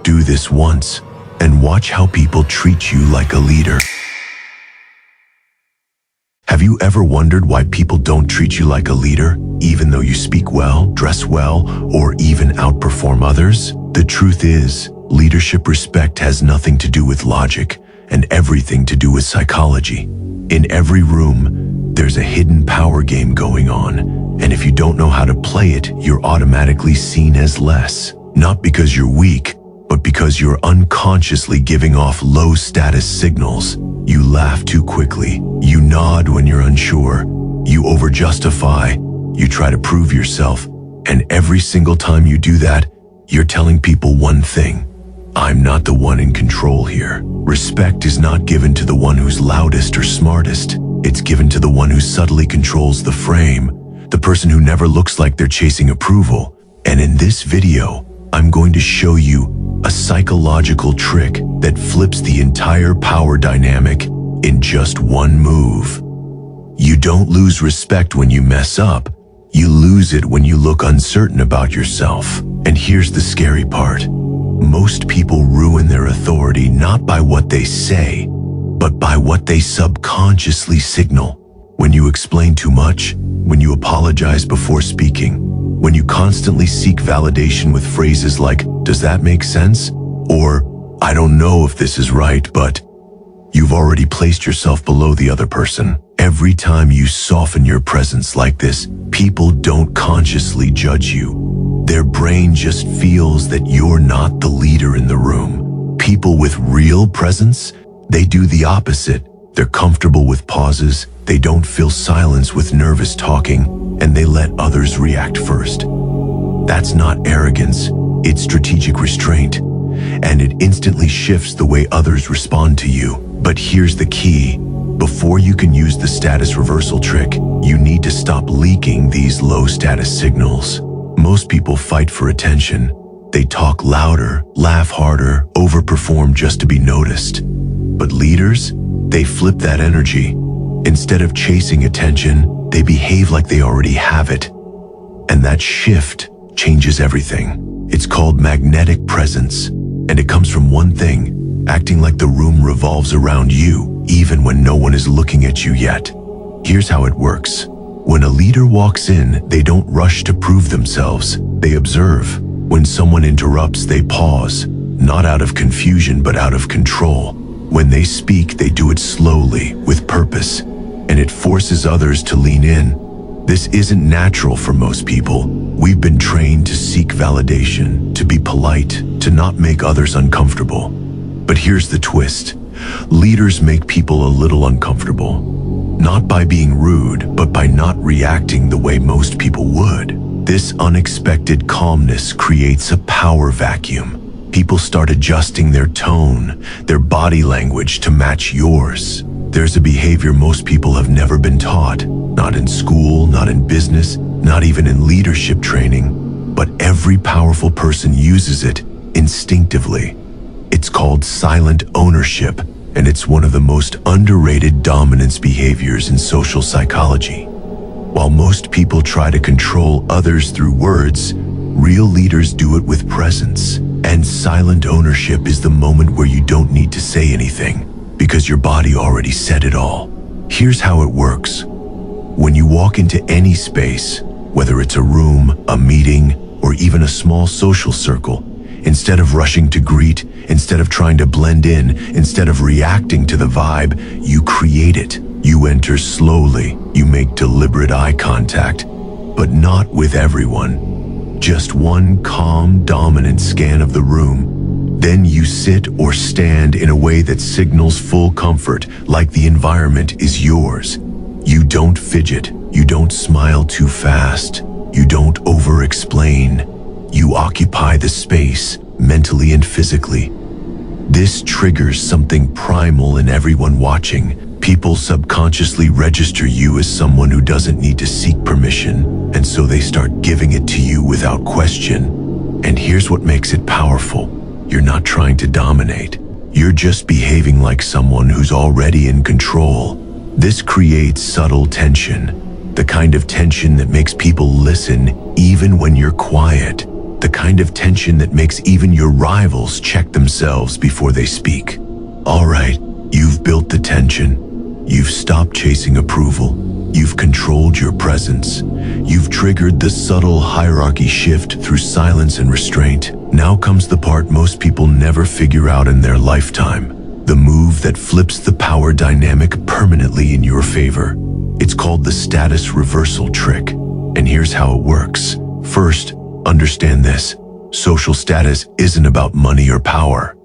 Do this once, and watch how people treat you like a leader. Have you ever wondered why people don't treat you like a leader, even though you speak well, dress well, or even outperform others? The truth is, leadership respect has nothing to do with logic and everything to do with psychology. In every room, there's a hidden power game going on, and if you don't know how to play it, you're automatically seen as less. Not because you're weak, but because you're unconsciously giving off low-status signals. You laugh too quickly, you nod when you're unsure, you over-justify, you try to prove yourself, and every single time you do that, you're telling people one thing: I'm not the one in control here. Respect is not given to the one who's loudest or smartest. It's given to the one who subtly controls the frame, the person who never looks like they're chasing approval. And in this video, I'm going to show you a psychological trick that flips the entire power dynamic in just one move. You don't lose respect when you mess up. You lose it when you look uncertain about yourself. And here's the scary part. Most people ruin their authority not by what they say, but by what they subconsciously signal. When you explain too much, when you apologize before speaking, when you constantly seek validation with phrases like, "Does that make sense?" Or, "I don't know if this is right, but..." You've already placed yourself below the other person. Every time you soften your presence like this, people don't consciously judge you. Their brain just feels that you're not the leader in the room. People with real presence, they do the opposite. They're comfortable with pauses, they don't fill silence with nervous talking, and they let others react first. That's not arrogance, it's strategic restraint, and it instantly shifts the way others respond to you. But here's the key. Before you can use the status reversal trick, you need to stop leaking these low-status signals. Most people fight for attention. They talk louder, laugh harder, overperform just to be noticed. But leaders, they flip that energy. Instead of chasing attention, they behave like they already have it. And that shift changes everything. It's called magnetic presence, and it comes from one thing: acting like the room revolves around you, even when no one is looking at you yet. Here's how it works. When a leader walks in, they don't rush to prove themselves. They observe. When someone interrupts, they pause, not out of confusion, but out of control. When they speak, they do it slowly, with purpose, and it forces others to lean in. This isn't natural for most people. We've been trained to seek validation, to be polite, to not make others uncomfortable. But here's the twist. Leaders make people a little uncomfortable. Not by being rude, but by not reacting the way most people would. This unexpected calmness creates a power vacuum. People start adjusting their tone, their body language to match yours. There's a behavior most people have never been taught. Not in school, not in business, not even in leadership training. But every powerful person uses it instinctively. It's called silent ownership, and it's one of the most underrated dominance behaviors in social psychology. While most people try to control others through words, real leaders do it with presence. And silent ownership is the moment where you don't need to say anything, because your body already said it all. Here's how it works. When you walk into any space, whether it's a room, a meeting, or even a small social circle, instead of rushing to greet, instead of trying to blend in, instead of reacting to the vibe, you create it. You enter slowly, you make deliberate eye contact, but not with everyone. Just one calm, dominant scan of the room. Then you sit or stand in a way that signals full comfort, like the environment is yours. You don't fidget, you don't smile too fast, you don't over-explain. You occupy the space, mentally and physically. This triggers something primal in everyone watching. People subconsciously register you as someone who doesn't need to seek permission, and so they start giving it to you without question. And here's what makes it powerful. You're not trying to dominate. You're just behaving like someone who's already in control. This creates subtle tension, the kind of tension that makes people listen even when you're quiet. The kind of tension that makes even your rivals check themselves before they speak. All right, you've built the tension. You've stopped chasing approval. You've controlled your presence. You've triggered the subtle hierarchy shift through silence and restraint. Now comes the part most people never figure out in their lifetime. The move that flips the power dynamic permanently in your favor. It's called the status reversal trick. And here's how it works. First, understand this. Social status isn't about money or power.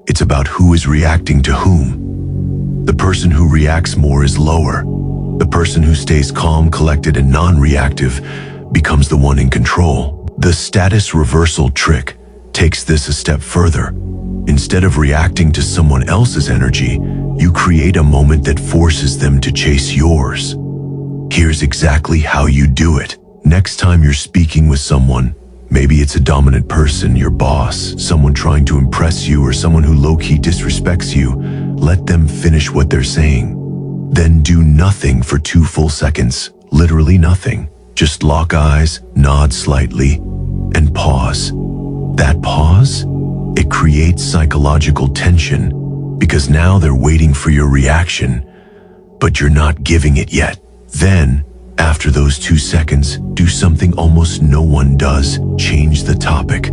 It's about who is reacting to whom. The person who reacts more is lower. The person who stays calm, collected, and non-reactive becomes the one in control. The status reversal trick takes this a step further. Instead of reacting to someone else's energy, you create a moment that forces them to chase yours. Here's exactly how you do it. Next time you're speaking with someone, maybe it's a dominant person, your boss, someone trying to impress you, or someone who low-key disrespects you, let them finish what they're saying. Then do nothing for 2 full seconds, literally nothing. Just lock eyes, nod slightly, and pause. That pause, it creates psychological tension because now they're waiting for your reaction, but you're not giving it yet. Then, after those 2 seconds, do something almost no one does. Change the topic,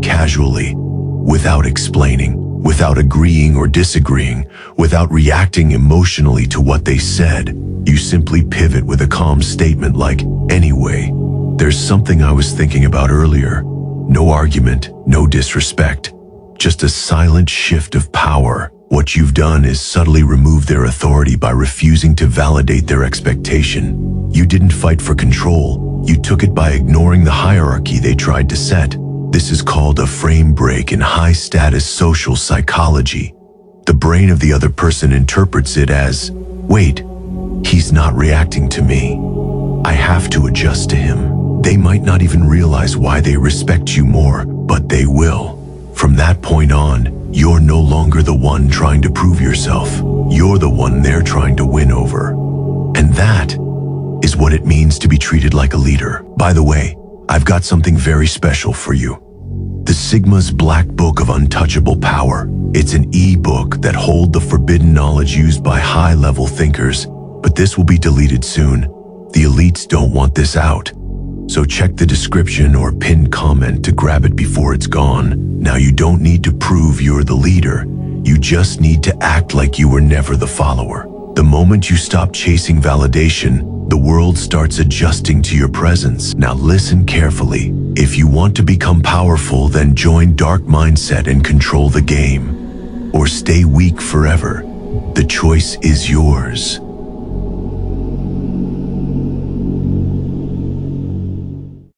casually, without explaining, without agreeing or disagreeing, without reacting emotionally to what they said. You simply pivot with a calm statement like, "Anyway, there's something I was thinking about earlier." No argument, no disrespect, just a silent shift of power. What you've done is subtly remove their authority by refusing to validate their expectation. You didn't fight for control, you took it by ignoring the hierarchy they tried to set. This is called a frame break in high-status social psychology. The brain of the other person interprets it as, wait, he's not reacting to me. I have to adjust to him. They might not even realize why they respect you more, but they will. From that point on, you're no longer the one trying to prove yourself. You're the one they're trying to win over. And that is what it means to be treated like a leader. By the way, I've got something very special for you. The Sigma's Black Book of Untouchable Power. It's an e-book that holds the forbidden knowledge used by high-level thinkers, but this will be deleted soon. The elites don't want this out. So check the description or pinned comment to grab it before it's gone. Now you don't need to prove you're the leader. You just need to act like you were never the follower. The moment you stop chasing validation, the world starts adjusting to your presence. Now listen carefully. If you want to become powerful, then join Dark Mindset and control the game. Or stay weak forever. The choice is yours.